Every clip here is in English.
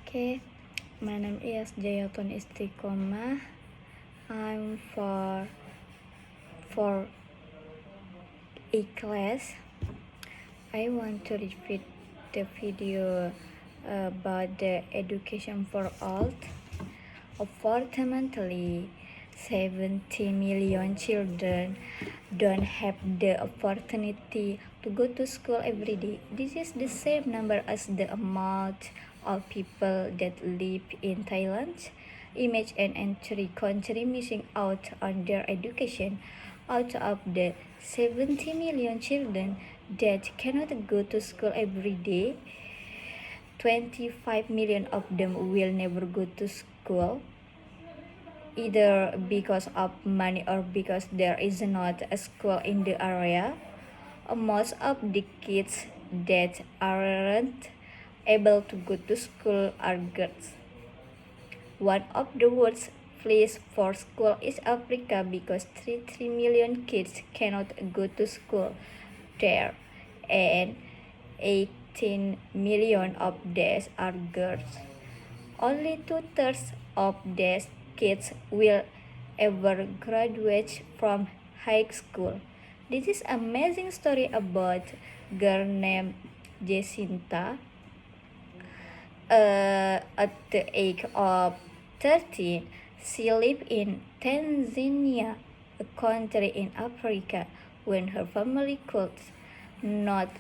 Okay, my name is Jayatun Istiqomah. I'm for a class. I want to repeat the video about the education for all. Unfortunately, 70 million children don't have the opportunity to go to school every day. This is the same number as the amount of people that live in Thailand. Image an entire country missing out on their education. Out of the 70 million children that cannot go to school every day, 25 million of them will never go to school, either because of money or because there is not a school in the area. Most of the kids that aren't able to go to school are girls. One of the world's place for school is Africa because 3 million kids cannot go to school there, and 18 million of these are girls. Only 2/3 of these kids will ever graduate from high school. This is an amazing story about a girl named Jacinta. At the age of 13, she lived in Tanzania, a country in Africa, when her family could not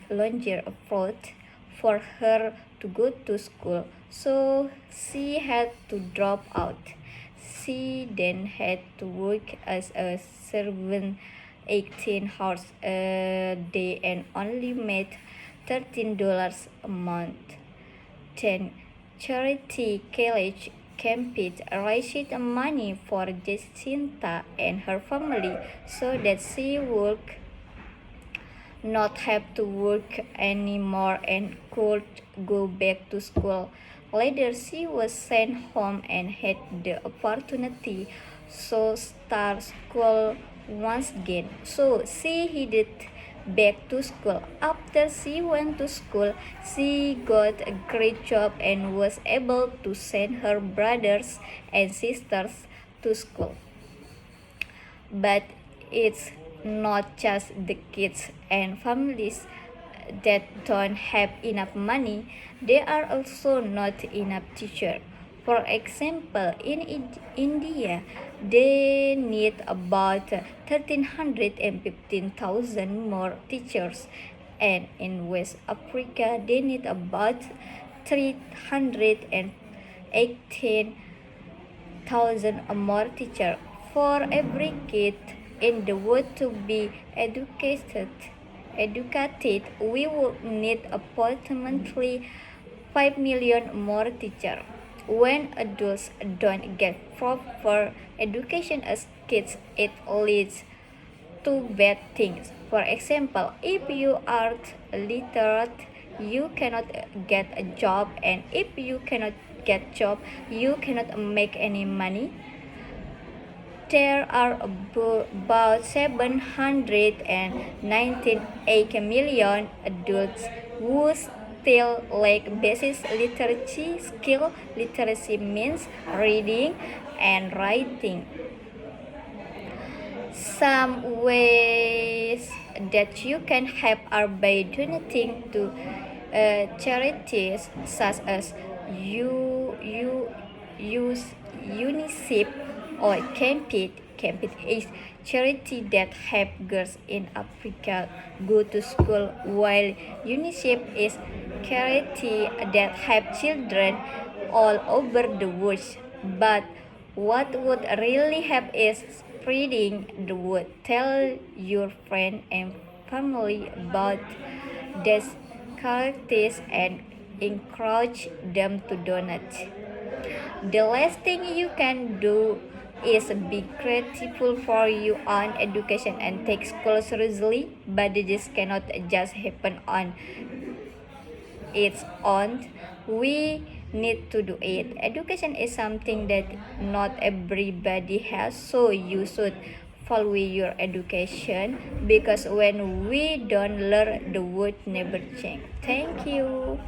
longer afford for her to go to school, so she had to drop out. She then had to work as a servant 18 hours a day and only made $13 a month. Then Charity College campaign raised money for Jacinta and her family so that she would not have to work anymore and could go back to school. Later, she was sent home and had the opportunity to start school once again. So she headed back to school. After she went to school, she got a great job and was able to send her brothers and sisters to school. But it's not just the kids and families that don't have enough money, there are also not enough teachers. For example, in India, they need about 1,315,000 more teachers, and in West Africa, they need about 318,000 more teachers for every kid in the world to be educated, we would need approximately 5 million more teachers. When adults don't get proper education as kids, it leads to bad things. For example, if you aren't literate, you cannot get a job, and if you cannot get job, you cannot make any money. There are about 798 million adults who still lack basic literacy skill. Literacy means reading and writing. Some ways that you can help are by donating to charities such as UNICEF or Campit. Campit is charity that help girls in Africa go to school, while UNICEF is charity that help children all over the world. But what would really help is spreading the word. Tell your friend and family about these charities and encourage them to donate. The last thing you can do is be grateful for your own education and take school seriously, but this cannot just happen on its own. We need to do it. Education is something that not everybody has, so you should follow your education, because when we don't learn, the world never change. Thank you.